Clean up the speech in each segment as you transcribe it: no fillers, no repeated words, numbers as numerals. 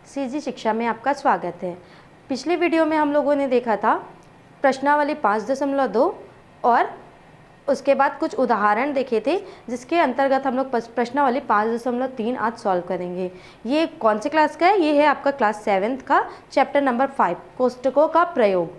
CG शिक्षा में आपका स्वागत है। पिछली वीडियो में हम लोगों ने देखा था प्रश्नावली 5.2 और उसके बाद कुछ उदाहरण देखे थे, जिसके अंतर्गत हम लोग प्रश्नावली 5.3 आज सॉल्व करेंगे। ये कौन सी क्लास का है? ये है आपका क्लास 7th का चैप्टर नंबर 5 कोष्टकों का प्रयोग।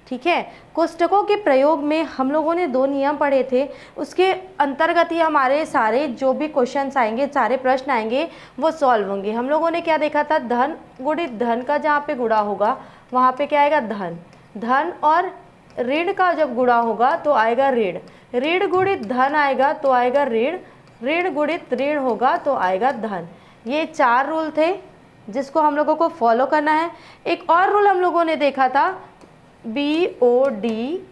ठीक है, कोष्टकों के प्रयोग में हम लोगों ने 2 नियम पढ़े थे, उसके अंतर्गत ही हमारे सारे जो भी क्वेश्चंस आएंगे, सारे प्रश्न आएंगे, वो सॉल्व होंगे। हम लोगों ने क्या देखा था? धन गुणित धन का जहाँ पे गुणा होगा वहाँ पे क्या आएगा? धन। धन और ऋण का जब गुणा होगा तो आएगा ऋण। ऋण गुणित धन आएगा तो आएगा ऋण। ऋण गुणित ऋण होगा तो आएगा धन। ये 4 रूल थे जिसको हम लोगों को फॉलो करना है। एक और रूल हम लोगों ने देखा था, BODMAS।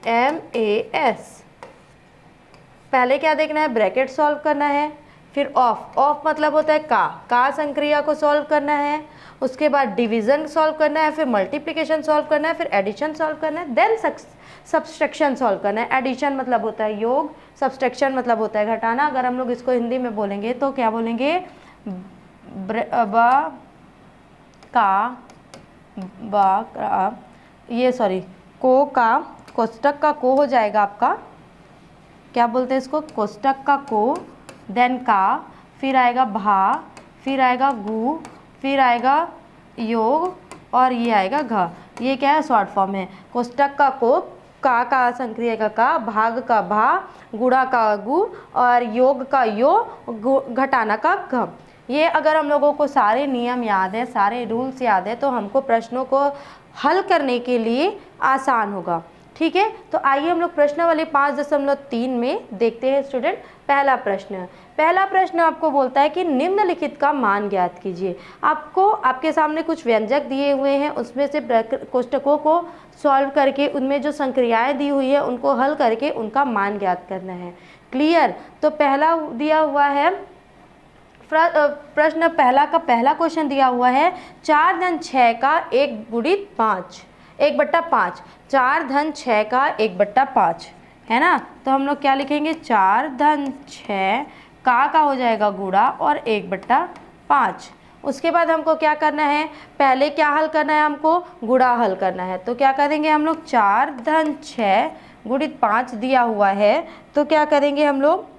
पहले क्या देखना है? ब्रैकेट सॉल्व करना है। फिर ऑफ। ऑफ मतलब होता है का संक्रिया को सॉल्व करना है। उसके बाद डिवीजन सॉल्व करना है, फिर मल्टीप्लिकेशन सॉल्व करना है, फिर एडिशन सॉल्व करना है, देन सब्सट्रैक्शन सॉल्व करना है। एडिशन मतलब होता है योग, सब्सट्रैक्शन मतलब होता है घटाना। अगर हम लोग इसको हिंदी में बोलेंगे तो क्या बोलेंगे? को का कोष्टक का को हो जाएगा आपका, क्या बोलते हैं इसको? कोष्टक का को, देन का, फिर आएगा भा, फिर आएगा गु, फिर आएगा योग और ये आएगा घ। ये क्या है? शॉर्ट फॉर्म है। कोष्टक का को, का संक्रिया का, भाग का भा, गुणा का गु और योग का यो, घटाना का घ। ये अगर हम लोगों को सारे नियम याद है, सारे रूल्स याद है, तो हमको प्रश्नों को हल करने के लिए आसान होगा। ठीक है, तो आइए हम लोग प्रश्नावली 5.3 में देखते हैं स्टूडेंट। पहला प्रश्न आपको बोलता है कि निम्नलिखित का मान ज्ञात कीजिए। आपको आपके सामने कुछ व्यंजक दिए हुए हैं, उसमें से कोष्टकों को सॉल्व करके उनमें जो संक्रियाएं दी हुई है उनको हल करके उनका मान ज्ञात करना है। क्लियर? तो पहला दिया हुआ है प्रश्न, पहला क्वेश्चन दिया हुआ है 4 धन 6 का 1 गुणित 5, 1/5। 4 धन 6 का 1/5 है ना। तो हम लोग क्या लिखेंगे? 4 धन 6 का हो जाएगा गुणा और 1/5। उसके बाद हमको क्या करना है? पहले क्या हल करना है? हमको गुणा हल करना है। तो क्या करेंगे हम लोग? 4 धन 6 गुणित 5 दिया हुआ है, तो क्या करेंगे हम लोग?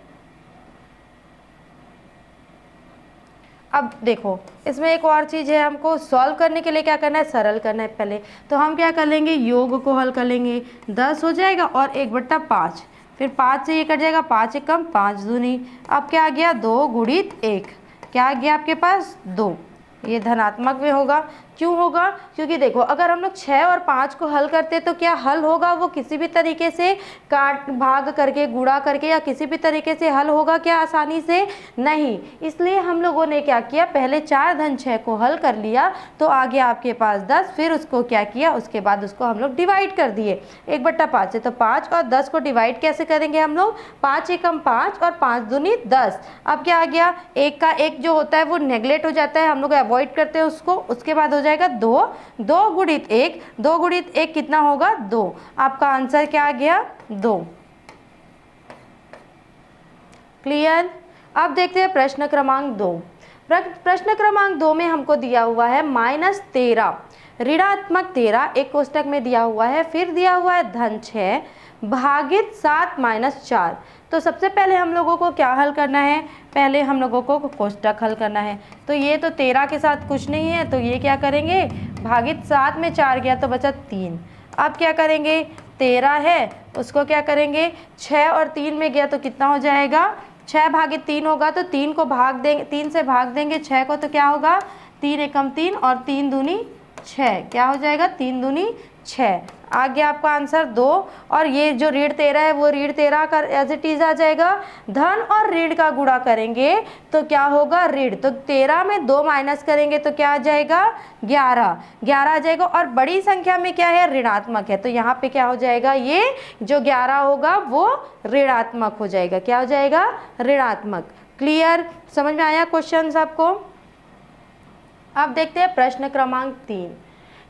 अब देखो, इसमें एक और चीज़ है, हमको सॉल्व करने के लिए क्या करना है? सरल करना है पहले। तो हम क्या कर लेंगे? योग को हल कर लेंगे। 10 हो जाएगा और 1/5, फिर 5 से ये कट जाएगा, 5 एक कम 5 दूनी। अब क्या आ गया? 2 गुणित 1। क्या आ गया आपके पास? 2। ये धनात्मक में होगा। क्यों होगा? क्योंकि देखो, अगर हम लोग 6 और 5 को हल करते तो क्या हल होगा? वो किसी भी तरीके से काट भाग करके, गुणा करके, या किसी भी तरीके से हल होगा क्या आसानी से? नहीं। इसलिए हम लोगों ने क्या किया? पहले 4 धन 6 को हल कर लिया, तो आ गया आपके पास 10। फिर उसको क्या किया? उसके बाद उसको हम लोग डिवाइड कर दिए 1/5 से। तो 5 और 10 को डिवाइड कैसे करेंगे हम लोग? 5 एकम 5 और 5 दूनी 10। अब क्या आ गया? 1 का 1 जो होता है वो नेगलेक्ट हो जाता है, हम लोग अवॉइड करते हैं उसको। उसके बाद हो जाएगा 2। 2 गुणित 1, 2 गुणित 1 कितना होगा? 2। आपका आंसर क्या आ गया? 2। क्लियर? अब देखते हैं प्रश्न क्रमांक 2। प्रश्न क्रमांक 2 में हमको दिया हुआ है -13, ऋणात्मक 13 एक कोष्टक में दिया हुआ है। फिर दिया हुआ है धन 6 भागित 7 - 4। तो सबसे पहले हम लोगों को क्या हल करना है? पहले हम लोगों को कोष्टक हल करना है। तो ये तो 13 के साथ कुछ नहीं है, तो ये क्या करेंगे? भागित 7 में 4 गया तो बचा 3। अब क्या करेंगे? 13 है, उसको क्या करेंगे? 6 और 3 में गया तो कितना हो जाएगा? 6 भागित 3 होगा, तो 3 को भाग देंगे, 3 से भाग देंगे 6 को, तो क्या होगा? 3 एकम 3 और 3 दूनी 6। क्या हो जाएगा? 3 दूनी 6। आ गया आपका आंसर 2। और ये जो ऋण 13 है वो ऋण 13 का एज इट इज आ जाएगा। धन और ऋण का गुणा करेंगे तो क्या होगा? ऋण। तो 13 में 2 माइनस करेंगे तो क्या आ जाएगा? 11 आ जाएगा। और बड़ी संख्या में क्या है? ऋणात्मक है, तो यहाँ पे क्या हो जाएगा? ये जो 11 होगा वो ऋणात्मक हो जाएगा। क्या हो जाएगा? ऋणात्मक। क्लियर? समझ में आया क्वेश्चन आपको? अब देखते हैं प्रश्न क्रमांक 3।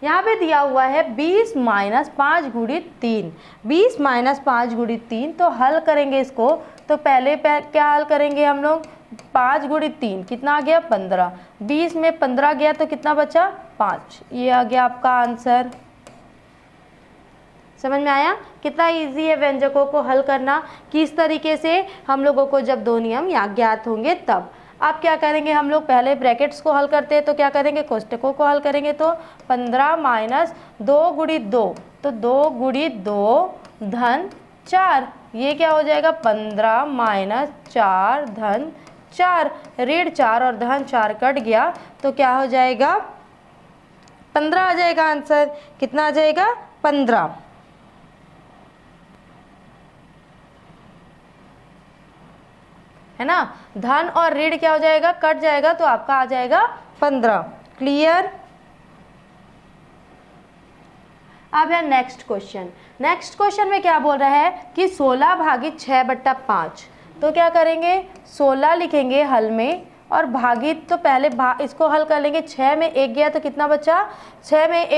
यहाँ पे दिया हुआ है 20 - 5 गुणित 3। 20 - 5 गुणित 3, तो हल करेंगे इसको। तो पहले क्या हल करेंगे हम लोग? 5 गुणित 3 कितना आ गया? 15। 20 में 15 गया तो कितना बचा? 5, ये आ गया आपका आंसर। समझ में आया कितना इजी है व्यंजकों को हल करना, किस तरीके से हम लोगों को जब दो नियम ज्ञात होंगे तब। आप क्या करेंगे, हम लोग पहले ब्रैकेट्स को हल करते हैं तो क्या करेंगे, कोष्टकों को हल करेंगे। तो 15 माइनस 2 गुणित 2, तो 2 गुणित 2 धन 4, ये क्या हो जाएगा 15 माइनस 4 धन 4, ऋण 4 और धन 4 कट गया तो क्या हो जाएगा 15 आ जाएगा आंसर। कितना आ जाएगा 15, है ना। धन और ऋण क्या हो जाएगा, कट जाएगा तो आपका आ जाएगा 15। क्लियर। अब है नेक्स्ट क्वेश्चन। नेक्स्ट क्वेश्चन में क्या बोल रहा है कि 16 भागित 6/5, तो क्या करेंगे 16 लिखेंगे हल में और भागित तो पहले इसको हल कर लेंगे। 6 में 1 गया तो कितना बचा, 6 में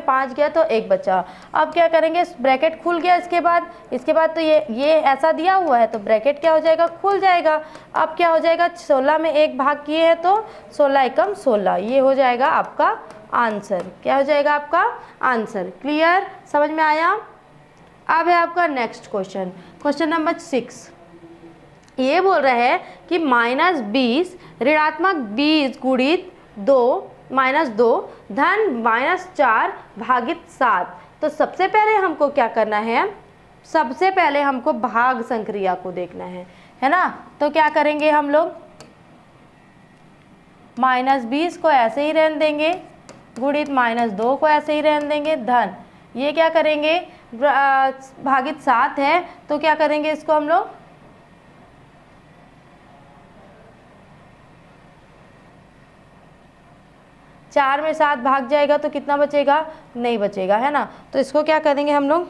5 गया तो 1 बचा। अब क्या करेंगे, ब्रैकेट खुल गया। इसके बाद तो ये ऐसा दिया हुआ है तो ब्रैकेट क्या हो जाएगा, खुल जाएगा। अब क्या हो जाएगा, 16 में 1 भाग किए हैं तो 16 एकम 16, ये हो जाएगा आपका आंसर। क्या हो जाएगा आपका आंसर। क्लियर, समझ में आया। अब है आपका नेक्स्ट क्वेश्चन, क्वेश्चन नंबर 6। ये बोल रहा है कि -20 ऋणात्मक 20 गुणित 2 माइनस 2 धन -4 भागित 7। तो सबसे पहले हमको क्या करना है, सबसे पहले हमको भाग संक्रिया को देखना है ना। तो क्या करेंगे हम लोग, -20 को ऐसे ही रहने देंगे, गुणित -2 को ऐसे ही रहने देंगे, धन ये क्या करेंगे भागित 7 है तो क्या करेंगे इसको हम लोग 4 में 7 भाग जाएगा तो कितना बचेगा, नहीं बचेगा, है ना। तो इसको क्या करेंगे हम लोग,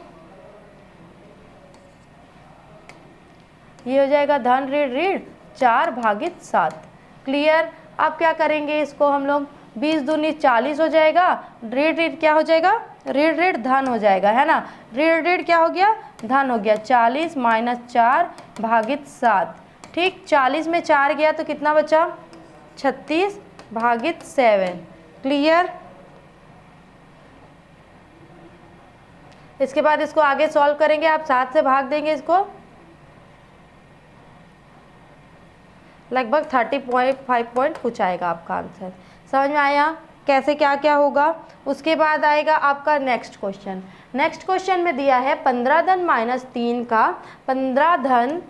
ये हो जाएगा धन ऋण ऋण 4 भागित 7। क्लियर। अब क्या करेंगे इसको हम लोग 20 दूनी 40 हो जाएगा, ऋण ऋण क्या हो जाएगा, ऋण ऋण धन हो जाएगा, है ना। ऋण ऋण क्या हो गया, धन हो गया। 40 माइनस 4 भागित 7, ठीक। 40 में 4 गया तो कितना बचा, 36 भागित 7। क्लियर। इसके बाद इसको आगे सॉल्व करेंगे, आप 7 से भाग देंगे इसको, लगभग 30.5 पॉइंट कुछ आएगा आपका आंसर। समझ में आया कैसे क्या क्या होगा। उसके बाद आएगा आपका नेक्स्ट क्वेश्चन। नेक्स्ट क्वेश्चन में दिया है 15 धन -3 का 15 धन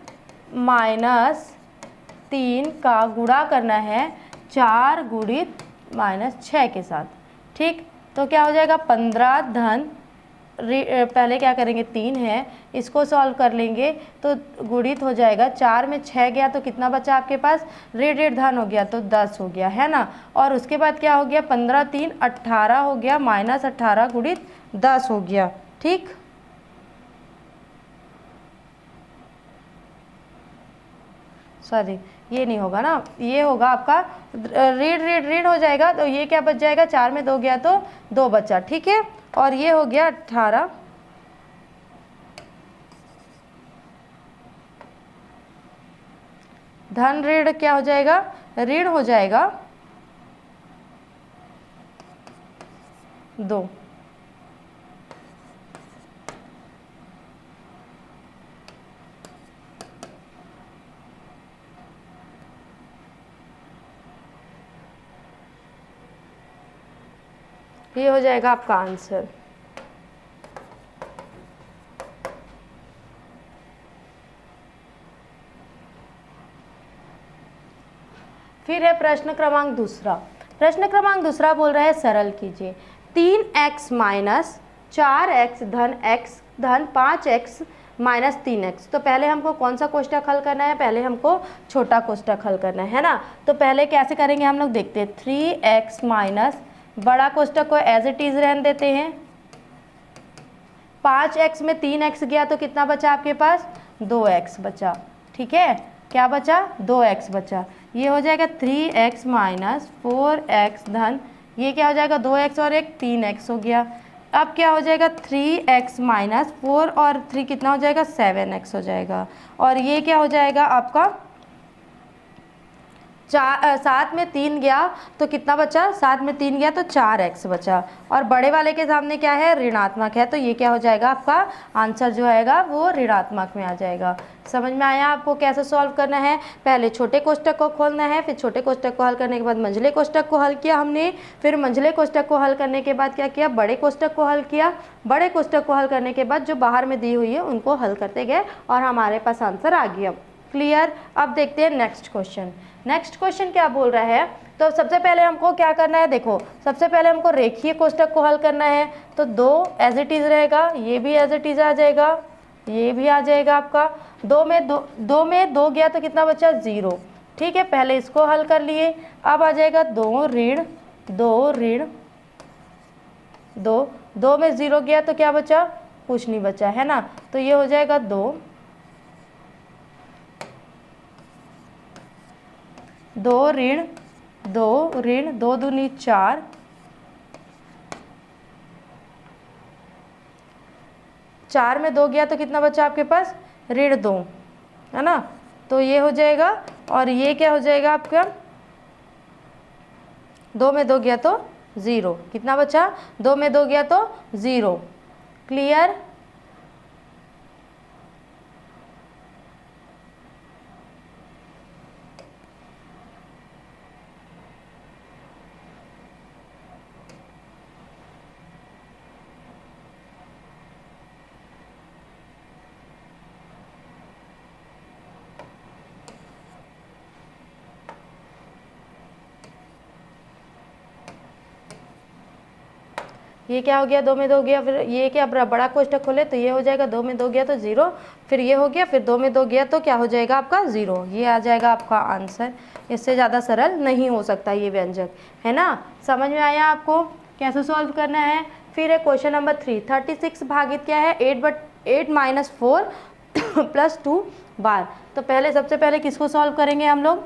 -3 का गुणा करना है 4 गुणित -6 के साथ, ठीक। तो क्या हो जाएगा 15 धन पहले क्या करेंगे 3 है, इसको सॉल्व कर लेंगे तो गुणित हो जाएगा। 4 में 6 गया तो कितना बचा आपके पास, ऋण ऋण धन हो गया तो 10 हो गया, है ना। और उसके बाद क्या हो गया 15 3 18 हो गया, -18 गुणित 10 हो गया, ठीक। सॉरी ये नहीं होगा ना, ये होगा आपका ऋण ऋण ऋण हो जाएगा तो ये क्या बच जाएगा, 4 में 2 गया तो 2 बचा, ठीक है। और ये हो गया 18, धन ऋण क्या हो जाएगा, ऋण हो जाएगा 2। ये हो जाएगा आपका आंसर। फिर है प्रश्न क्रमांक दूसरा। प्रश्न क्रमांक दूसरा बोल रहा है सरल कीजिए 3x माइनस 4x धन 5x माइनस 3x। तो पहले हमको कौन सा कोष्टक हल करना है, पहले हमको छोटा कोष्टक हल करना है ना। तो पहले कैसे करेंगे हम लोग देखते हैं। 3x माइनस बड़ा कोष्टक को एज इट इज रहने देते हैं, 5x में 3x गया तो कितना बचा आपके पास, 2x बचा, ठीक है। क्या बचा, 2x बचा। ये हो जाएगा 3x माइनस 4x धन ये क्या हो जाएगा 2x और एक 3x हो गया। अब क्या हो जाएगा 3x माइनस 4 और 3 कितना हो जाएगा 7x हो जाएगा। और ये क्या हो जाएगा आपका सात में 3 गया तो कितना बचा, 7 में 3 गया तो 4x बचा, और बड़े वाले के सामने क्या है, ऋणात्मक है, तो ये क्या हो जाएगा, आपका आंसर जो आएगा वो ऋणात्मक में आ जाएगा। समझ में आया आपको कैसे सॉल्व करना है? पहले छोटे कोष्टक को खोलना है, फिर छोटे कोष्टक को हल करने के बाद मंझले कोष्टक को हल किया हमने, फिर मंझले कोष्टक को हल करने के बाद क्या किया, बड़े कोष्टक को हल किया, बड़े कोष्टक को हल करने के बाद जो बाहर में दी हुई है उनको हल करते गए और हमारे पास आंसर आ गया। क्लियर? अब देखते हैं नेक्स्ट क्वेश्चन। नेक्स्ट क्वेश्चन क्या बोल रहा है, तो सबसे पहले हमको क्या करना है, देखो सबसे पहले हमको रेखीय कोष्टक को हल करना है, तो 2 एज इट इज रहेगा, ये भी एज इट इज आ जाएगा, ये भी आ जाएगा आपका, 2 में 2 गया तो कितना बचा, 0। ठीक है, पहले इसको हल कर लिए। अब आ जाएगा 2 ऋण 2 में 0 गया तो क्या बचा, कुछ नहीं बचा है ना, तो ये हो जाएगा 2 ऋण 2 दूनी 4, 4 में 2 गया तो कितना बचा आपके पास, ऋण 2 है ना, तो ये हो जाएगा, और ये क्या हो जाएगा आपका, 2 में 2 गया तो 0, कितना बचा, 2 में 2 गया तो 0। क्लियर? ये क्या हो गया, 2 में 2 गया, फिर ये क्या बड़ा कोष्टक खोले तो ये हो जाएगा, 2 में 2 गया तो 0, फिर ये हो गया, फिर 2 में 2 गया तो क्या हो जाएगा आपका 0, ये आ जाएगा आपका आंसर। इससे ज़्यादा सरल नहीं हो सकता ये व्यंजक, है ना। समझ में आया आपको कैसे सॉल्व करना है? फिर है क्वेश्चन नंबर 3, 36 भागित क्या है, 8 माइनस 4 प्लस 2 बार। तो पहले सबसे पहले किसको सॉल्व करेंगे हम लोग,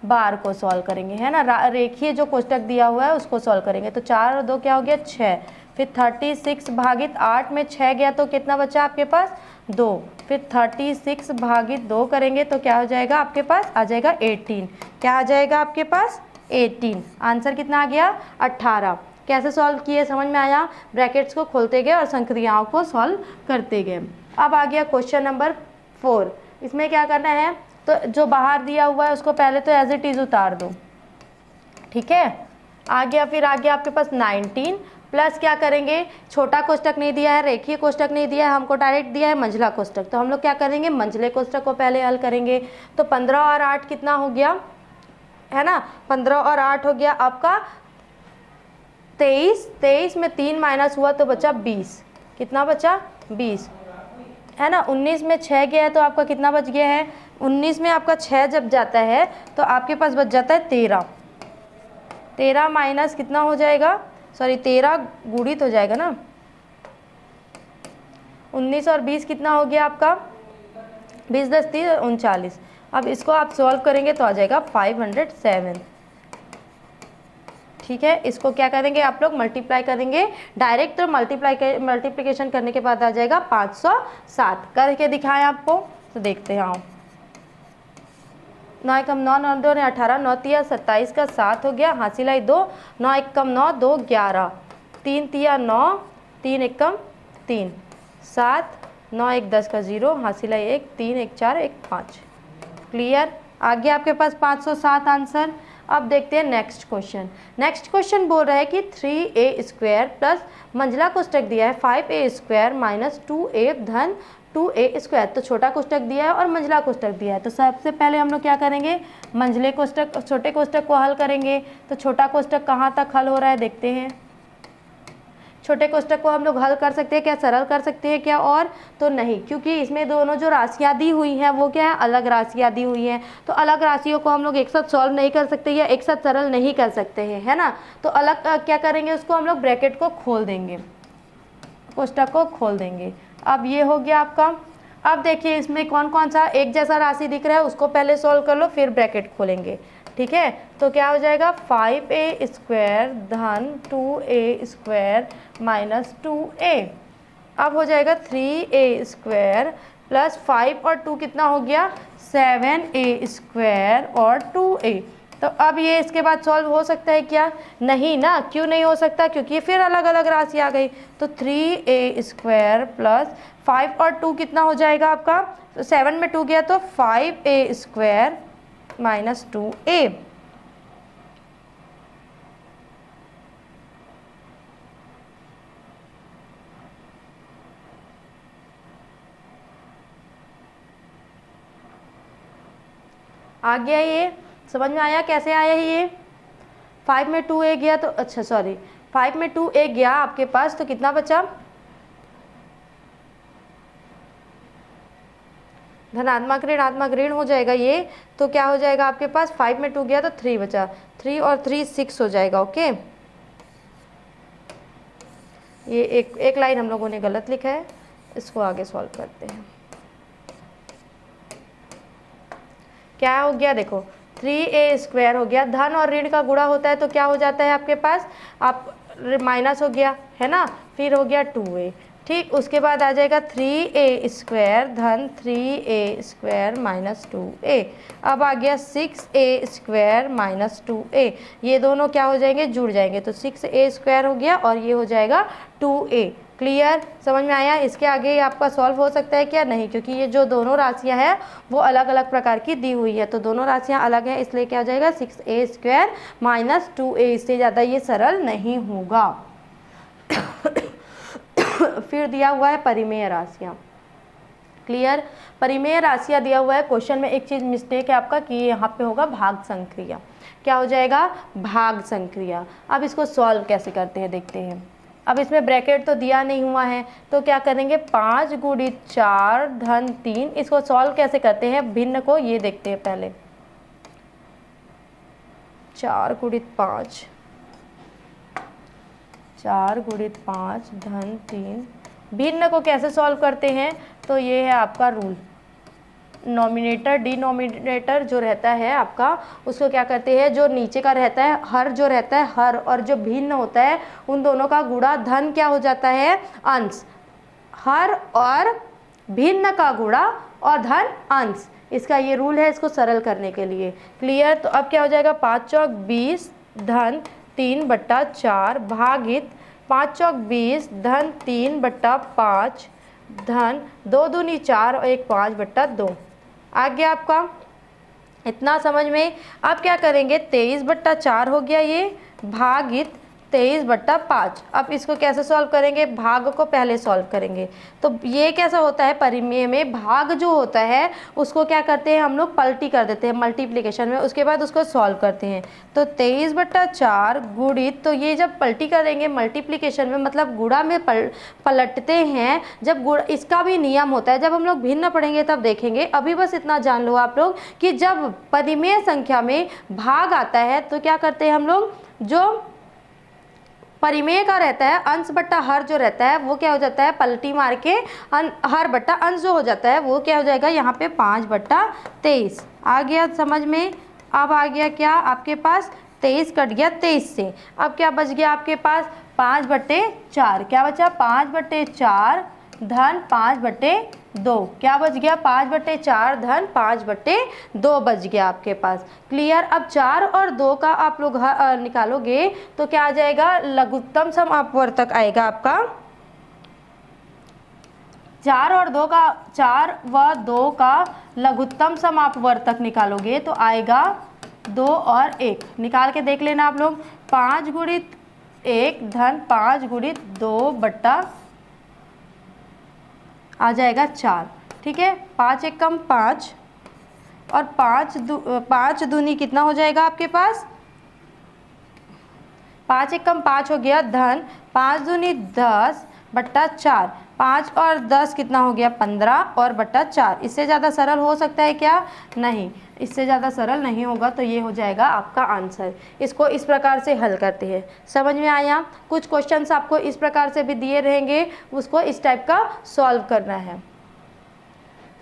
बार को सॉल्व करेंगे, है ना, रेखीय जो कोष्टक दिया हुआ है उसको सॉल्व करेंगे। तो 4 और 2 क्या हो गया, 6, फिर 36 भागित 8 में 6 गया तो कितना बचा आपके पास, 2, फिर 36 भागित 2 करेंगे तो क्या हो जाएगा आपके पास, आ जाएगा 18। क्या आ जाएगा आपके पास, 18। आंसर कितना आ गया, 18। कैसे सॉल्व किए समझ में आया? ब्रैकेट्स को खोलते गए और संक्रियाओं को सॉल्व करते गए। अब आ गया क्वेश्चन नंबर 4। इसमें क्या करना है, तो जो बाहर दिया हुआ है उसको पहले तो एज इट इज़ उतार दो, ठीक है। आ गया, फिर आ गया आपके पास 19 प्लस क्या करेंगे, छोटा कोष्टक नहीं दिया है, रेखीय कोष्टक नहीं दिया है, हमको डायरेक्ट दिया है मंझला कोष्टक, तो हम लोग क्या करेंगे, मंझले कोष्टक को पहले हल करेंगे। तो 15 और 8 कितना हो गया, है ना, 15 और 8 हो गया आपका 23, 23 में 3 माइनस हुआ तो बचा 20, कितना बचा 20, है ना। 19 में 6 गया है तो आपका कितना बच गया है, 19 में आपका 6 जब जाता है तो आपके पास बच जाता है 13, 13 माइनस कितना हो जाएगा, सॉरी 13 गुणित हो जाएगा ना, 19 और 20 कितना हो गया आपका, 20 10 30 39। अब इसको आप सॉल्व करेंगे तो आ जाएगा 507, ठीक है। इसको क्या करेंगे आप लोग, मल्टीप्लाई करेंगे डायरेक्ट, तो मल्टीप्लिकेशन करने के बाद आ जाएगा 507। करके दिखाएं आपको, तो देखते हैं। आओ, 9 कम 9, 9 2 18, 9 तिया 27 का 7 हो गया, हासिल आई 2, 9 1 कम 9 2 11, 3 तिया 9, 3 1 कम 3 7, 9 1 10 का 0, हासिल आई 1, 3 1 4 1 5। क्लियर? आ गया आपके पास 507 आंसर। अब देखते हैं नेक्स्ट क्वेश्चन। नेक्स्ट क्वेश्चन बोल रहा है कि 3a² प्लस मंझला कोष्टक दिया है 5a² माइनस 2a धन 2a²। तो छोटा कोष्टक दिया है और मंझला कोष्टक दिया है। तो सबसे पहले हम लोग क्या करेंगे, मंझले कोष्टक छोटे कोष्टक को हल करेंगे। तो छोटा कोष्टक कहाँ तक हल हो रहा है देखते हैं। छोटे कोष्टक को हम लोग हल कर सकते हैं क्या, सरल कर सकते हैं क्या, और तो नहीं, क्योंकि इसमें दोनों जो राशियाँ दी हुई हैं वो क्या है, अलग राशियाँ दी हुई हैं। तो अलग राशियों को हम लोग एक साथ सॉल्व नहीं कर सकते या एक साथ सरल नहीं कर सकते हैं, है ना। तो अलग क्या करेंगे, उसको हम लोग ब्रैकेट को खोल देंगे, कोष्टक को खोल देंगे। अब ये हो गया आपका। अब देखिए इसमें कौन कौन सा एक जैसा राशि दिख रहा है उसको पहले सॉल्व कर लो, फिर ब्रैकेट खोलेंगे, ठीक है। तो क्या हो जाएगा 5a² धन 2a² माइनस 2a। अब हो जाएगा 3a² प्लस 5 और 2 कितना हो गया 7a² और 2a। तो अब ये इसके बाद सॉल्व हो सकता है क्या? नहीं ना। क्यों नहीं हो सकता? क्योंकि फिर अलग अलग राशि आ गई। तो 3a² प्लस 5 और 2 कितना हो जाएगा आपका? तो 7 में 2 गया तो 5a² माइनस 2a। आ गया? ये समझ में आया कैसे आया ये? 5 में 2a गया तो अच्छा सॉरी 5 में 2a गया आपके पास, तो कितना बचा? धनात्मक ऋणात्मक ऋण हो जाएगा ये। तो क्या हो जाएगा आपके पास? 5 में 2 गया तो 3 बचा, 3 और 3 6 हो जाएगा। ओके, ये एक लाइन हम लोगों ने गलत लिखा है, इसको आगे सॉल्व करते हैं। क्या हो गया देखो 3a² हो गया, धन और ऋण का गुणा होता है तो क्या हो जाता है आपके पास? आप माइनस हो गया है ना, फिर हो गया 2a। ठीक, उसके बाद आ जाएगा 3a² धन 3a² माइनस 2a। अब आ गया 6a² माइनस 2a। ये दोनों क्या हो जाएंगे? जुड़ जाएंगे, तो 6a² हो गया और ये हो जाएगा 2a। क्लियर? समझ में आया? इसके आगे आपका सॉल्व हो सकता है क्या? नहीं, क्योंकि ये जो दोनों राशियां हैं वो अलग अलग प्रकार की दी हुई है, तो दोनों राशियां अलग हैं, इसलिए क्या हो जाएगा 6a² माइनस 2a। इससे ज़्यादा ये सरल नहीं होगा। फिर दिया हुआ है परिमेय राशियाँ। क्लियर? परिमेय राशियाँ दिया हुआ है। क्वेश्चन में एक चीज़ मिस्टेक है आपका कि यहाँ पे होगा भाग संक्रिया। क्या हो जाएगा? भाग संक्रिया। अब इसको सॉल्व कैसे करते हैं देखते हैं। अब इसमें ब्रैकेट तो दिया नहीं हुआ है, तो क्या करेंगे 5 गुणित 4 धन 3। इसको सॉल्व कैसे करते हैं भिन्न को, ये देखते हैं पहले। 4 गुणित 5, 4 गुणित 5 धन 3। भिन्न को कैसे सॉल्व करते हैं? तो ये है आपका रूल, नॉमिनेटर डिनोमिनेटर जो रहता है आपका, उसको क्या करते हैं, जो नीचे का रहता है हर, जो रहता है हर, और जो भिन्न होता है उन दोनों का गुणा धन क्या हो जाता है? अंश। हर और भिन्न का गुणा और धन अंश, इसका ये रूल है इसको सरल करने के लिए। क्लियर? तो अब क्या हो जाएगा 5 चौक 20 धन 3/4 भागित 5 चौक 20 धन 3/5 धन 2 दूनी 4 और 1 5/2। आ गया आपका इतना समझ में? अब क्या करेंगे 23/4 हो गया ये भागित 23/5। अब इसको कैसे सॉल्व करेंगे? भाग को पहले सॉल्व करेंगे। तो ये कैसा होता है परिमेय में, भाग जो होता है उसको क्या करते हैं हम लोग पलटी कर देते हैं मल्टीप्लिकेशन में, उसके बाद उसको सॉल्व करते हैं। तो 23/4 गुणित, तो ये जब पलटी करेंगे मल्टीप्लिकेशन में मतलब गुणा में पलटते हैं, जब गुणा, इसका भी नियम होता है, जब हम लोग भिन्न पढ़ेंगे तब देखेंगे। अभी बस इतना जान लो आप लोग कि जब परिमेय संख्या में भाग आता है तो क्या करते हैं हम लोग, जो परिमेय का रहता है अंश बट्टा हर जो रहता है वो क्या हो जाता है, पलटी मार के हर बट्टा अंश जो हो जाता है वो क्या हो जाएगा यहाँ पे 5/23। आ गया समझ में? अब आ गया क्या आपके पास 23 कट गया 23 से। अब क्या बच गया आपके पास 5/4। क्या बचा? 5/4 धन 5/2। क्या बच गया? 5/4 धन 5/2 बच गया आपके पास। क्लियर? अब 4 और 2 का आप लोग निकालोगे तो क्या आ जाएगा? लघुत्तम समापवर्तक आएगा आपका। 4 व 2 का लघुत्तम समापवर्तक निकालोगे तो आएगा 2 और 1। निकाल के देख लेना आप लोग। 5 गुणित 1 धन 5 गुणित 2 बट्टा आ जाएगा 4। ठीक है, 5 एक कम 5 और 5 दूनी कितना हो जाएगा आपके पास? 5 एक कम 5 हो गया धन 5 दूनी 10 बट्टा 4। 5 और 10 कितना हो गया? 15 और बट्टा 4। इससे ज़्यादा सरल हो सकता है क्या? नहीं, इससे ज़्यादा सरल नहीं होगा। तो ये हो जाएगा आपका आंसर। इसको इस प्रकार से हल करते हैं। समझ में आया? कुछ क्वेश्चंस आपको इस प्रकार से भी दिए रहेंगे, उसको इस टाइप का सॉल्व करना है।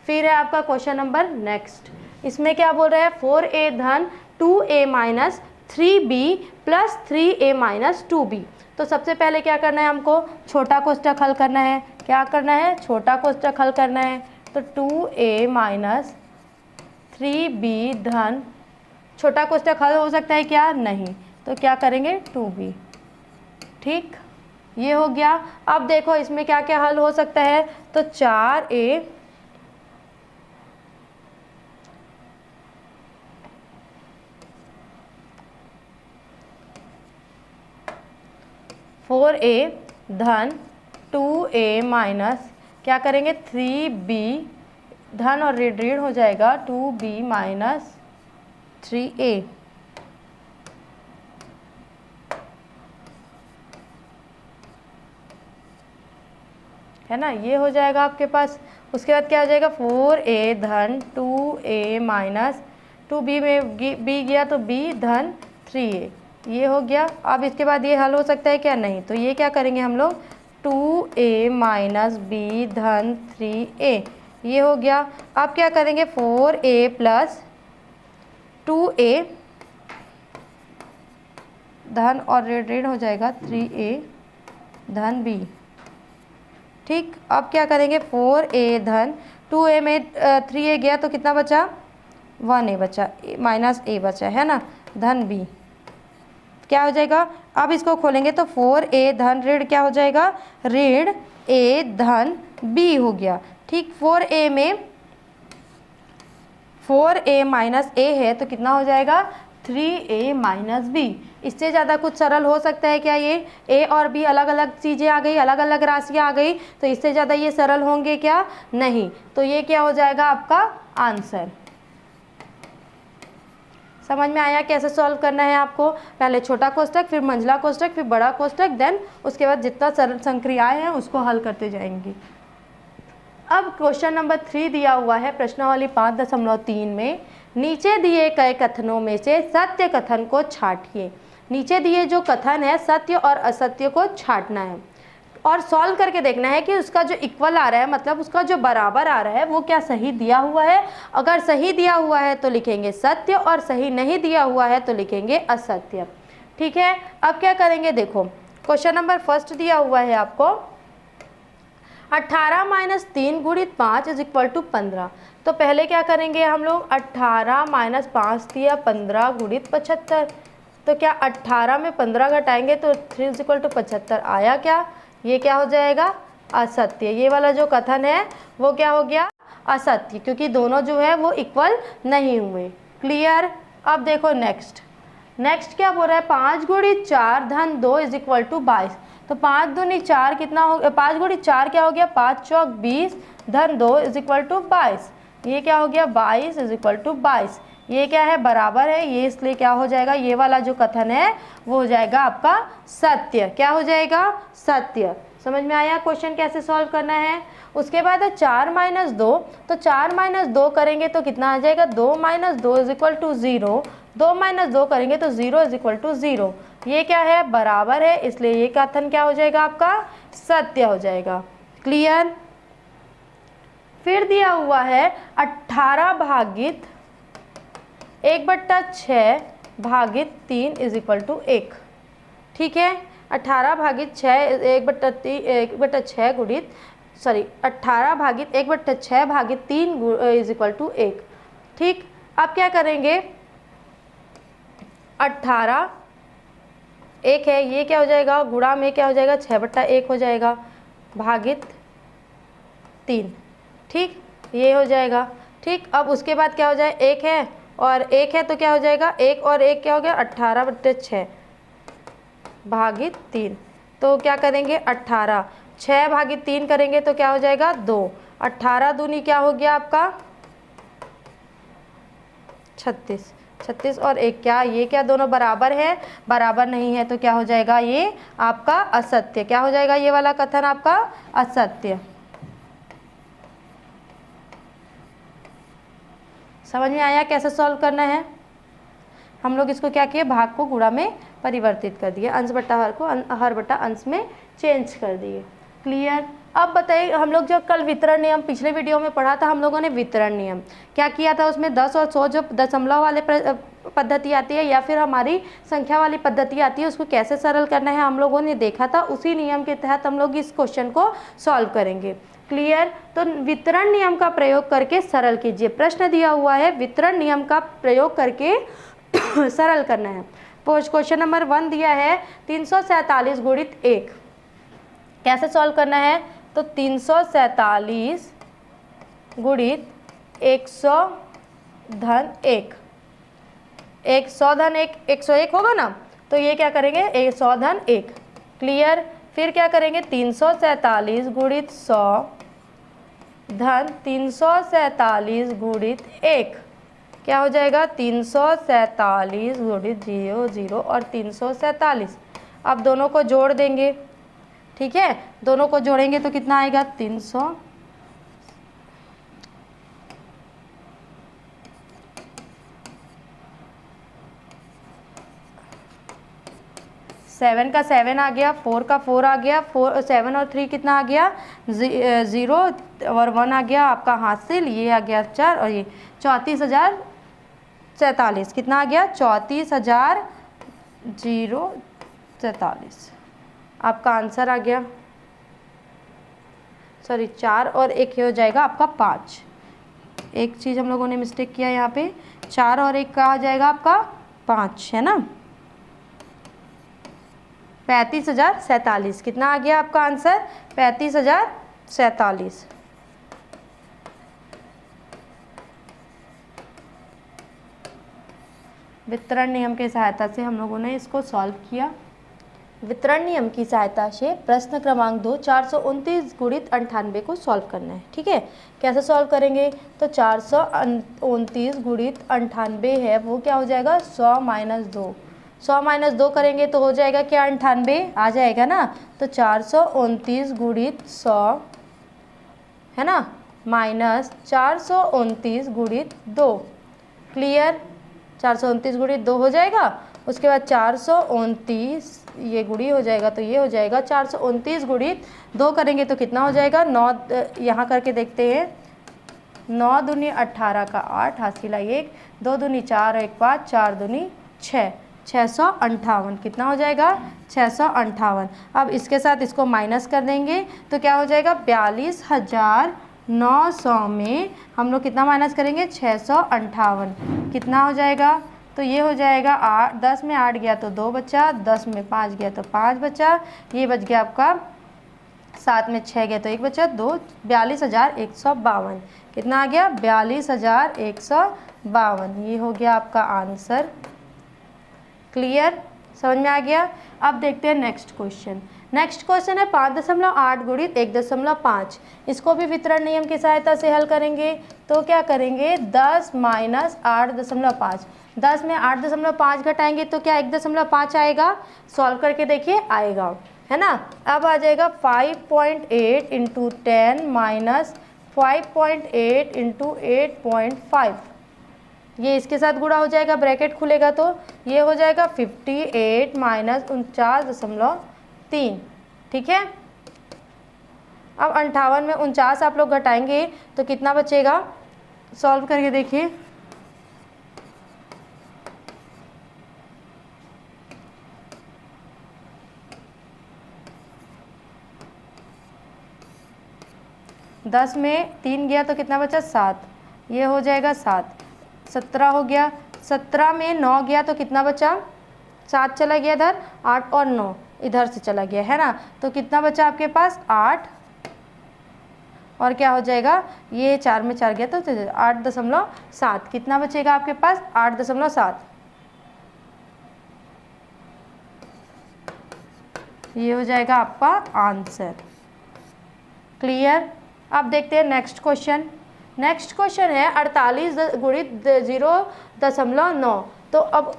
फिर है आपका क्वेश्चन नंबर नेक्स्ट। इसमें क्या बोल रहा है? 4a धन 2a minus 3b plus 3a minus 2b। तो सबसे पहले क्या करना है हमको? छोटा कोष्ठक हल करना है। क्या करना है? छोटा कोष्ठक हल करना है। तो 2a माइनस 3b धन, छोटा कोष्टक हल हो सकता है क्या? नहीं। तो क्या करेंगे? 2b। ठीक, ये हो गया। अब देखो इसमें क्या क्या हल हो सकता है, तो 4a 4a धन 2a माइनस क्या करेंगे? 3b धन और ऋण ऋण हो जाएगा 2b माइनस 3a। है ना, ये हो जाएगा आपके पास। उसके बाद क्या हो जाएगा? 4a धन 2a माइनस 2b में b गया तो b धन 3a, ये हो गया। अब इसके बाद ये हल हो सकता है क्या? नहीं। तो ये क्या करेंगे हम लोग? 2a माइनस b धन 3a, ये हो गया। अब क्या करेंगे? 4a प्लस 2a धन और ऋण ऋण हो जाएगा 3a धन b। ठीक, अब क्या करेंगे? 4a धन 2a में 3a गया तो कितना बचा? 1a बचा, माइनस a बचा, है ना, धन b। क्या हो जाएगा? अब इसको खोलेंगे तो 4a धन ऋण क्या हो जाएगा? ऋण a धन b हो गया। ठीक, 4a में 4a माइनस a है तो कितना हो जाएगा? 3a minus b। इससे ज़्यादा कुछ सरल हो सकता है क्या? ये a और b अलग अलग चीज़ें आ गई, अलग अलग राशियाँ आ गई, तो इससे ज़्यादा ये सरल होंगे क्या? नहीं। तो ये क्या हो जाएगा आपका आंसर। समझ में आया कैसे सॉल्व करना है आपको? पहले छोटा कोष्टक, फिर मंझला कोष्टक, फिर बड़ा कोष्टक, देन उसके बाद जितना सरल संक्रियाएँ हैं उसको हल करते जाएंगे। अब क्वेश्चन नंबर 3 दिया हुआ है प्रश्नावली 5.3 में, नीचे दिए गए कथनों में से सत्य कथन को छांटिए। नीचे दिए जो कथन है सत्य और असत्य को छांटना है और सॉल्व करके देखना है कि उसका जो इक्वल आ रहा है, मतलब उसका जो बराबर आ रहा है, वो क्या सही दिया हुआ है। अगर सही दिया हुआ है तो लिखेंगे सत्य और सही नहीं दिया हुआ है तो लिखेंगे असत्य। ठीक है, अब क्या करेंगे? देखो क्वेश्चन नंबर फर्स्ट दिया हुआ है आपको, 18 माइनस 3 गुणित 5 इज इक्वल टू 15। तो पहले क्या करेंगे हम लोग? 18 माइनस 5 दिया 15 गुणित 75। तो क्या 18 में 15 घटाएंगे तो 3 इज इक्वल टू 75 आया क्या? ये क्या हो जाएगा? असत्य। ये वाला जो कथन है वो क्या हो गया? असत्य, क्योंकि दोनों जो है वो इक्वल नहीं हुए। क्लियर? अब देखो नेक्स्ट क्या बोल रहा है? 5 गुणित 4 धन 2 इज इक्वल टू 22। तो 5 दूनी 4 कितना हो? 5 गुणित 4 क्या हो गया? 5 चौक 20 धन 2 इज इक्वल टू 22। ये क्या हो गया? 22 इज इक्वल टू 22। ये क्या है? बराबर है, ये इसलिए क्या हो जाएगा? ये वाला जो कथन है वो हो जाएगा आपका सत्य। क्या हो जाएगा? सत्य। समझ में आया क्वेश्चन कैसे सॉल्व करना है? उसके बाद है 4 माइनस 2। तो 4 माइनस 2 करेंगे तो कितना आ जाएगा? 2 minus 2 is equal to 0। 2 minus 2 करेंगे तो 0 इज इक्वल टू 0। ये क्या है? बराबर है, इसलिए ये कथन क्या हो जाएगा? आपका सत्य हो जाएगा। क्लियर? फिर दिया हुआ है 18 भागित 1/6 भागित 3 इज इक्वल टू 1। ठीक है, 18 भागित 6 1/6 गुणित 18 भागित 1/6 भागित 3 इज इक्वल टू 1। ठीक, अब क्या करेंगे? 18 1 है, ये क्या हो जाएगा? गुणा में क्या हो जाएगा? 6/1 हो जाएगा भागित 3। ठीक, ये हो जाएगा। ठीक, अब उसके बाद क्या हो जाए? 1 है और 1 है तो क्या हो जाएगा? 1 और 1 क्या हो गया? 18/6 भागित 3। तो क्या करेंगे? 18 6 भागित 3 करेंगे तो क्या हो जाएगा? 2। 18 दूनी क्या हो गया आपका? 36। 36 और 1 क्या? ये क्या दोनों बराबर है? बराबर नहीं है तो क्या हो जाएगा? ये आपका असत्य। क्या हो जाएगा? ये वाला कथन आपका असत्य। समझ में आया कैसे सॉल्व करना है? हम लोग इसको क्या किए? भाग को गुणा में परिवर्तित कर दिए, अंश बट्टा हर को हर बट्टा अंश में चेंज कर दिए। क्लियर? अब बताइए, हम लोग जब कल वितरण नियम पिछले वीडियो में पढ़ा था, हम लोगों ने वितरण नियम क्या किया था? उसमें 10 और 100 जो दशमलव वाले पद्धति आती है या फिर हमारी संख्या वाली पद्धति आती है, उसको कैसे सरल करना है हम लोगों ने देखा था। उसी नियम के तहत हम लोग इस क्वेश्चन को सॉल्व करेंगे। क्लियर। तो वितरण नियम का प्रयोग करके सरल कीजिए। प्रश्न दिया हुआ है वितरण नियम का प्रयोग करके सरल करना है। क्वेश्चन नंबर 1 दिया है 347 गुणित 1, कैसे सॉल्व करना है? तो 347 गुणित 100 धन 1, 100 धन 1 101 होगा ना, तो ये क्या करेंगे 100 धन 1। क्लियर। फिर क्या करेंगे 347 गुणित 100 धन 347 गुणित 1, क्या हो जाएगा 347 गुणित 0 0 और 347। अब दोनों को जोड़ देंगे, ठीक है, दोनों को जोड़ेंगे तो कितना आएगा 300 7 का 7 आ गया, 4 का 4 आ गया, 7 और 3 कितना आ गया 0 और 1 आ गया आपका हासिल, ये आ गया 4 और ये 34,047 कितना आ गया 34,047 आपका आंसर आ गया। सॉरी 4 और 1 हो जाएगा आपका 5। एक चीज़ हम लोगों ने मिस्टेक किया यहाँ पे, 4 और 1 का आ जाएगा आपका 5, है ना। 35,047 कितना आ गया आपका आंसर 35,047। वितरण नियम की सहायता से हम लोगों ने इसको सॉल्व किया। वितरण नियम की सहायता से प्रश्न क्रमांक 2 429 गुणित 98 को सॉल्व करना है। ठीक है, कैसे सॉल्व करेंगे? तो 429 गुणित 98 है वो क्या हो जाएगा 100 माइनस 2, 100 माइनस 2 करेंगे तो हो जाएगा क्या 98 आ जाएगा ना। तो 429 गुणित 100 है ना माइनस 429 गुणित 2। क्लियर। 429 गुणित 2 हो जाएगा, उसके बाद 429 ये गुणी हो जाएगा तो ये हो जाएगा 429 गुणित 2 करेंगे तो कितना हो जाएगा 9, यहाँ करके देखते हैं 9 दूनी 18 का 8 हासिल 1, 2 दूनी 4 1 5 4 दूनी 6, 658 कितना हो जाएगा 658। अब इसके साथ इसको माइनस कर देंगे तो क्या हो जाएगा 42,900 में हम लोग कितना माइनस करेंगे 658 कितना हो जाएगा। तो ये हो जाएगा 8, 10 में 8 गया तो 2 बचा, 10 में 5 गया तो 5 बचा, ये बच गया आपका 7 में 6 गया तो 1 बचा 2, 42,152 कितना आ गया 42,152, ये हो गया आपका आंसर। क्लियर, समझ में आ गया। अब देखते हैं नेक्स्ट क्वेश्चन। नेक्स्ट क्वेश्चन है 5.8 गुणित 1.5, इसको भी वितरण नियम की सहायता से हल करेंगे। तो क्या करेंगे 10 माइनस 8.5, 10 में 8.5 घटाएंगे तो क्या 1.5 आएगा। सॉल्व करके देखिए आएगा, है ना। अब आ जाएगा 5.8 इंटू 10 माइनस 5.8 इंटू 8.5, ये इसके साथ गुणा हो जाएगा, ब्रैकेट खुलेगा तो ये हो जाएगा 58 माइनस 49.3। ठीक है, अब 58 में 49 आप लोग घटाएंगे तो कितना बचेगा, सॉल्व करके देखिए। दस में 3 गया तो कितना बचा 7, ये हो जाएगा 7, 17 हो गया। 17 में 9 गया तो कितना बचा 7 चला गया इधर, 8 और 9 इधर से चला गया, है ना। तो कितना बचा आपके पास 8 और क्या हो जाएगा ये 4 में 4 गया तो 8.7, कितना बचेगा आपके पास 8.7, ये हो जाएगा आपका आंसर। क्लियर। अब देखते हैं नेक्स्ट क्वेश्चन। नेक्स्ट क्वेश्चन है 48 गुणित 0.9, तो अब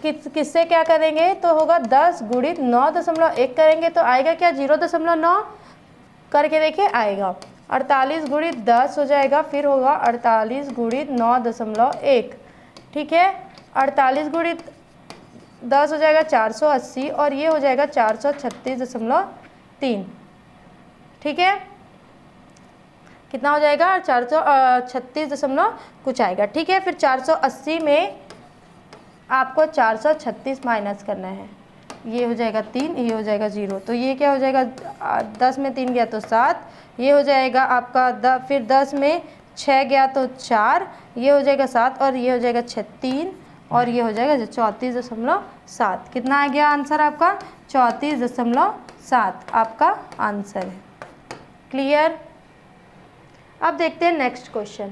किससे क्या करेंगे तो होगा 10 गुणित 9.1 करेंगे तो आएगा क्या 0.9, करके देखिए आएगा। 48 गुणित 10 हो जाएगा, फिर होगा 48 गुणित 9.1। ठीक है, 48 गुणित 10 हो जाएगा 480 और ये हो जाएगा 436.3। ठीक है, कितना हो जाएगा 436 कुछ आएगा। ठीक है, फिर 480 में आपको 436 माइनस करना है। ये हो जाएगा 3, ये हो जाएगा 0। तो ये क्या हो जाएगा, 10 में 3 गया तो 7, ये हो जाएगा आपका फिर 10 में 6 गया तो 4, ये हो जाएगा 7 और ये हो जाएगा 6 3 और ये हो जाएगा 34.7। कितना आ गया आंसर आपका, 34.7 आपका आंसर है। क्लियर। अब देखते हैं नेक्स्ट क्वेश्चन।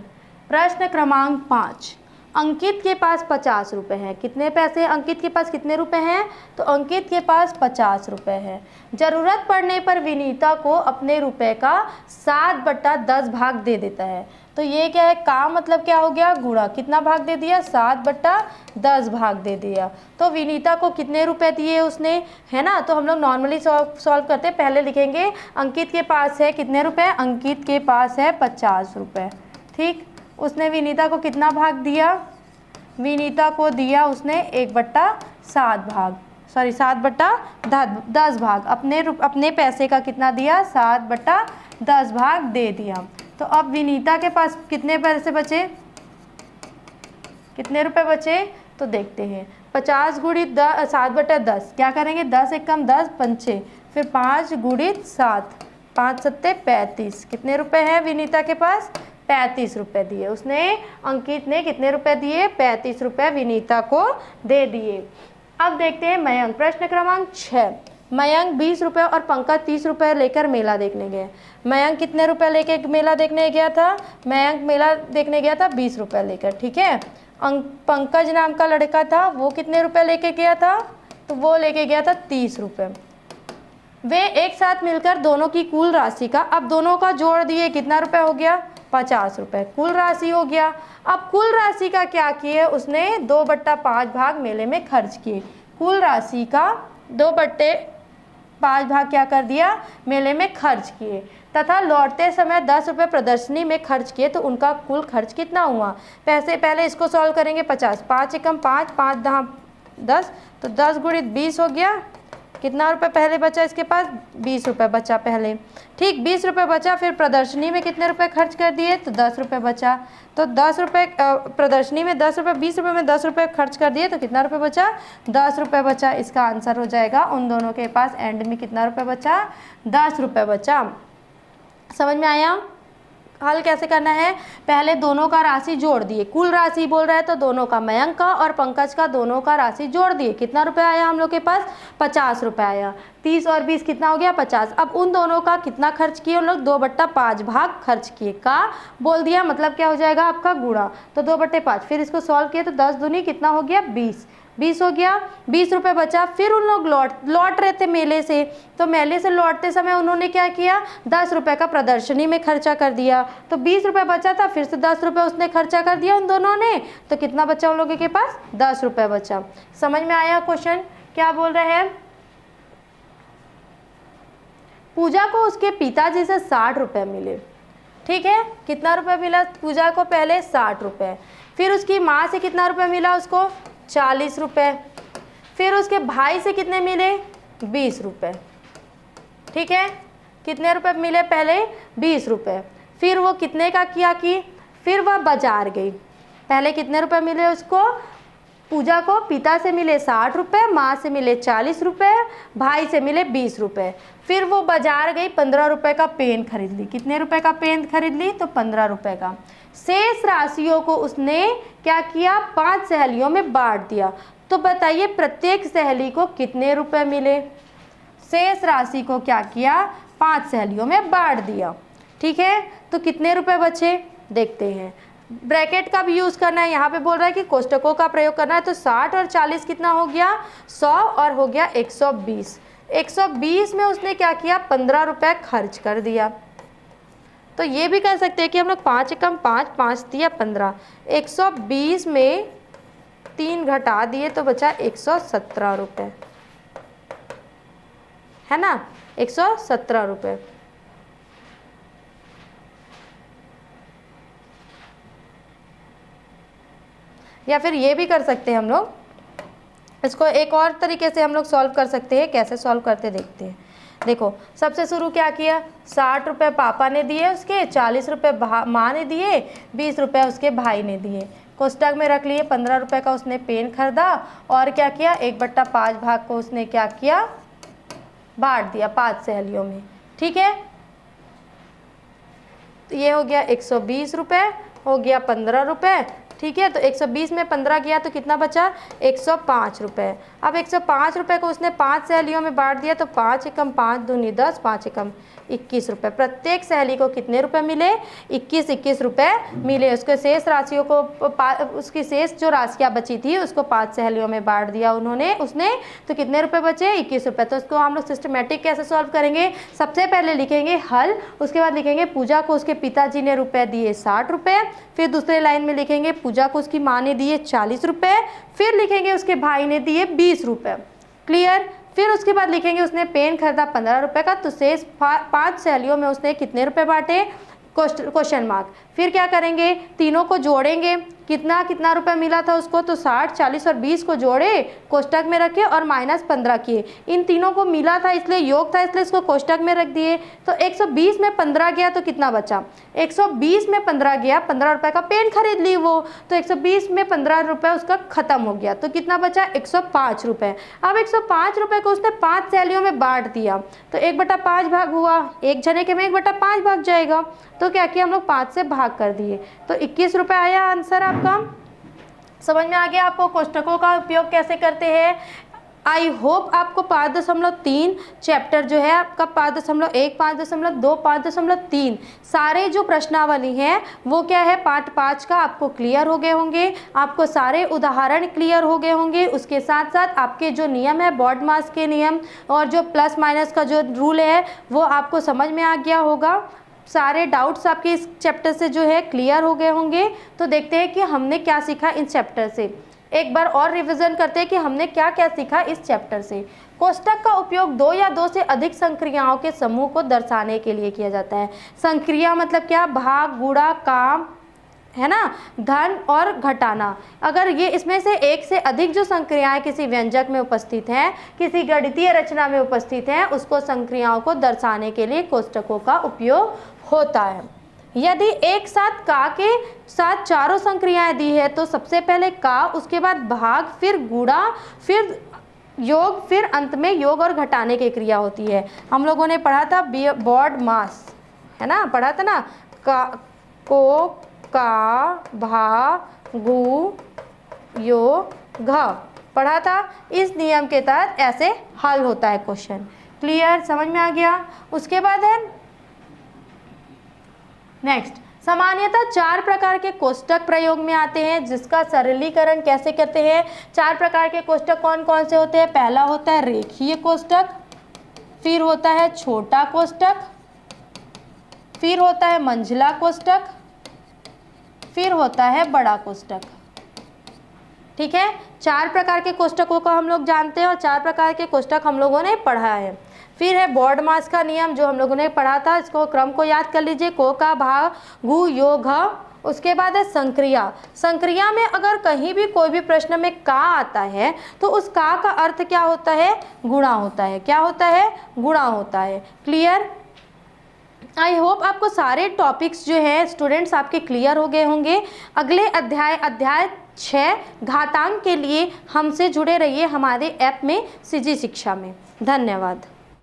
प्रश्न क्रमांक 5। अंकित के पास 50 रुपये हैं। कितने पैसे, अंकित के पास कितने रुपए हैं, तो अंकित के पास 50 रुपये हैं। ज़रूरत पड़ने पर विनीता को अपने रुपए का 7/10 भाग दे देता है। तो ये क्या है, का मतलब क्या हो गया, गुणा। कितना भाग दे दिया, 7/10 भाग दे दिया। तो विनीता को कितने रुपए दिए उसने, है ना। तो हम लोग नॉर्मली सॉल्व करते हैं। पहले लिखेंगे अंकित के पास है कितने रुपए, अंकित के पास है 50 रुपये। ठीक, उसने विनीता को कितना भाग दिया, विनीता को दिया उसने 1/7 भाग, सॉरी 7/10 भाग। अपने पैसे का कितना दिया, 7/10 भाग दे दिया। तो अब विनीता के पास कितने पैसे बचे, कितने रुपए बचे, तो देखते हैं। 50 गुणित 7/10 क्या करेंगे, 10 एकम 10 पंचे, फिर 5 गुणित 7, 5 सत्ते 35। कितने रुपए हैं विनीता के पास, 35 रुपये दिए उसने। अंकित ने कितने रुपए दिए, 35 रुपये विनीता को दे दिए। अब देखते हैं मयंक। प्रश्न क्रमांक 6। मयंक 20 रुपये और पंकज 30 रुपये लेकर मेला देखने गए। मयंक कितने रुपए लेके मेला देखने गया था, मयंक मेला देखने गया था 20 रुपये लेकर, ठीक है। पंकज नाम का लड़का था, वो कितने रुपए लेके गया था, तो वो लेके गया था 30 रुपये। वे एक साथ मिलकर दोनों की कुल राशि का, अब दोनों का जोड़ दिए कितना रुपए हो गया, 50 रुपये कुल राशि हो गया। अब कुल राशि का क्या किए उसने, 2/5 भाग मेले में खर्च किए। कुल राशि का 2/5 भाग क्या कर दिया, मेले में खर्च किए, तथा लौटते समय 10 रुपये प्रदर्शनी में खर्च किए। तो उनका कुल खर्च कितना हुआ, पहले इसको सॉल्व करेंगे। 50, 5 एकम 5, 5 दहा 10, तो 10 गुणित 20 हो गया। कितना रुपए पहले बचा इसके पास, 20 रुपये बचा पहले, ठीक 20 रुपये बचा। फिर प्रदर्शनी में कितने रुपए खर्च कर दिए, तो 10 रुपये बचा। तो 10 रुपये प्रदर्शनी में 10 रुपये, 20 रुपये में 10 रुपये खर्च कर दिए, तो कितना रुपये बचा, 10 रुपये बचा। इसका आंसर हो जाएगा, उन दोनों के पास एंड में कितना रुपये बचा, 10 रुपये बचा। समझ में आया। हल कैसे करना है, पहले दोनों का राशि जोड़ दिए, कुल राशि बोल रहा है तो दोनों का, मयंक का और पंकज का दोनों का राशि जोड़ दिए। कितना रुपए आया हम लोग के पास, 50 रुपये आया। 30 और 20 कितना हो गया, 50। अब उन दोनों का कितना खर्च किए उन लोग, 2/5 भाग खर्च किए। का बोल दिया मतलब क्या हो जाएगा आपका, गुणा। तो 2/5, फिर इसको सॉल्व किए तो 10 दूनी कितना हो गया, 20 हो गया। 20 रुपये बचा। फिर उन लोग लौट रहे थे मेले से, तो मेले से लौटते समय उन्होंने क्या किया, 10 रुपये का प्रदर्शनी में खर्चा कर दिया। तो 20 रुपये बचा था, फिर से 10 रुपये उसने खर्चा कर दिया उन दोनों ने। तो कितना बचा उन लोगों के पास, 10 रुपये बचा। समझ में आया क्वेश्चन क्या बोल रहे हैं। पूजा को उसके पिताजी से 60 रुपये मिले, ठीक है। कितना रुपये मिला पूजा को, पहले 60 रुपये। फिर उसकी माँ से कितना रुपये मिला उसको, 40 रुपये। फिर उसके भाई से कितने मिले, 20 रुपये, ठीक है। कितने रुपए मिले पहले, 20 रुपये। फिर वो कितने का किया कि, फिर वह बाजार गई। पहले कितने रुपए मिले उसको, पूजा को पिता से मिले 60 रुपये, माँ से मिले 40 रुपये, भाई से मिले 20 रुपये। फिर वो बाजार गई, 15 रुपये का पेन खरीद ली। कितने रुपए का पेन खरीद ली, तो 15 रुपये का। शेष राशियों को उसने क्या किया, 5 सहेलियों में बांट दिया। तो बताइए प्रत्येक सहेली को कितने रुपए मिले। शेष राशि को क्या किया, 5 सहेलियों में बांट दिया, ठीक है। तो कितने रुपए बचे देखते हैं। ब्रैकेट का भी यूज़ करना है, यहाँ पे बोल रहा है कि कोष्टकों का प्रयोग करना है। तो 60 और 40 कितना हो गया, 100 और हो गया 120। 120 में उसने क्या किया, 15 रुपये खर्च कर दिया। तो ये भी कर सकते हैं कि हम लोग 5 एकम 5, 5 दिया 15, 120 में 3 घटा दिए तो बचा 117 रुपये, है ना, 117 रुपये। या फिर ये भी कर सकते हैं हम लोग, इसको एक और तरीके से हम लोग सॉल्व कर सकते हैं। कैसे सॉल्व करते देखते हैं। देखो सबसे शुरू क्या किया, 60 रुपये पापा ने दिए उसके, 40 रुपये माँ ने दिए, 20 रुपये उसके भाई ने दिए। कोष्टक में रख लिए 15 रुपये का उसने पेन खरीदा और क्या किया 1/5 भाग को उसने क्या किया बांट दिया 5 सहेलियों में। ठीक है, तो ये हो गया 120 रुपये, हो गया 15 रुपये। ठीक है, तो 120 में 15 गया तो कितना बचा 105 रुपये। अब 105 रुपये को उसने 5 सहेलियों में बांट दिया तो 5 एकम 5 दूनी 10, 5 एकम 21 रुपये। प्रत्येक सहेली को कितने रुपए मिले 21 रुपये मिले। उसके शेष राशियों को उसकी शेष जो राशियाँ बची थी उसको 5 सहेलियों में बांट दिया उसने तो कितने रुपए बचे 21 रुपये। तो उसको हम लोग सिस्टमेटिक कैसे सॉल्व करेंगे, सबसे पहले लिखेंगे हल, उसके बाद लिखेंगे पूजा को उसके पिताजी ने रुपए दिए 60 रुपये, फिर दूसरे लाइन में लिखेंगे पूजा को उसकी माँ ने दिए 40 रुपये, फिर लिखेंगे उसके भाई ने दिए 20 रुपये। क्लियर। फिर उसके बाद लिखेंगे उसने पेन खरीदा 15 रुपये का, तो शेष 5 सहेलियों में उसने कितने रुपए बांटे क्वेश्चन मार्क। फिर क्या करेंगे तीनों को जोड़ेंगे, कितना रुपए मिला था उसको, तो 60, 40 और 20 को जोड़े कोष्टक में रखे और -15 किए। इन तीनों को मिला था इसलिए योग था इसलिए इसको कोष्टक में रख दिए। तो 120 में 15 गया तो कितना बचा 120 में 15 गया, 15 रुपये का पेन खरीद ली वो, तो 120 में 15 रुपये उसका खत्म हो गया तो कितना बचा 105 रुपये। अब 105 रुपये को उसने 5 सहेलियों में बांट दिया तो 1/5 भाग हुआ, एक जने के में 1/5 भाग जाएगा। तो क्या किया हम लोग 5 से भाग कर दिए तो 21 रुपये आया आंसर आपका। समझ में आ गया आपको कोष्टकों का उपयोग कैसे करते हैं। आई होप आपको 5.3 चैप्टर जो है आपका 5.1, 5.2, 5.3 सारे जो प्रश्नावली हैं वो क्या है पार्ट 5 का आपको क्लियर हो गए होंगे, आपको सारे उदाहरण क्लियर हो गए होंगे। उसके साथ साथ आपके जो नियम है बॉड मास के नियम और जो प्लस माइनस का जो रूल है वो आपको समझ में आ गया होगा। सारे डाउट्स आपके इस चैप्टर से जो है क्लियर हो गए होंगे। तो देखते हैं कि हमने क्या सीखा इन चैप्टर से। एक बार और रिवीजन करते हैं कि हमने क्या क्या सीखा इस चैप्टर से। कोष्टक का उपयोग 2 या 2 से अधिक संक्रियाओं के समूह को दर्शाने के लिए किया जाता है। संक्रिया मतलब क्या, भाग, गुणा, काम, है ना, धन और घटाना। अगर ये इसमें से एक से अधिक जो संक्रियाएं किसी व्यंजक में उपस्थित हैं, किसी गणितीय रचना में उपस्थित हैं, उसको संक्रियाओं को दर्शाने के लिए कोष्टकों का उपयोग होता है। यदि एक साथ का के साथ चारों संक्रियाएं दी है तो सबसे पहले का, उसके बाद भाग, फिर गुणा, फिर योग, फिर अंत में योग और घटाने की क्रिया होती है। हम लोगों ने पढ़ा था बॉड मास, है ना, पढ़ा था ना, का, को, का, भा, गु, यो, घ पढ़ा था। इस नियम के तहत ऐसे हल होता है क्वेश्चन। क्लियर, समझ में आ गया। उसके बाद है नेक्स्ट, सामान्यतः 4 प्रकार के कोष्टक प्रयोग में आते हैं जिसका सरलीकरण कैसे करते हैं। 4 प्रकार के कोष्टक कौन कौन से होते हैं। पहला होता है रेखीय कोष्टक, फिर होता है छोटा कोष्टक, फिर होता है मंझला कोष्टक, फिर होता है बड़ा कोष्टक। ठीक है, 4 प्रकार के कोष्टकों को हम लोग जानते हैं और 4 प्रकार के कोष्टक हम लोगों ने पढ़ा है। फिर है बॉड मास का नियम जो हम लोगों ने पढ़ा था, इसको क्रम को याद कर लीजिए, को, का, भा, गु, यो, घ। उसके बाद है संक्रिया। संक्रिया में अगर कहीं भी कोई भी प्रश्न में का आता है तो उस का अर्थ क्या होता है, गुणा होता है। क्या होता है, गुणा होता है। क्लियर। आई होप आपको सारे टॉपिक्स जो है स्टूडेंट्स आपके क्लियर हो गए होंगे। अगले अध्याय 6 घातांक के लिए हमसे जुड़े रहिए हमारे ऐप में सीजी शिक्षा में। धन्यवाद।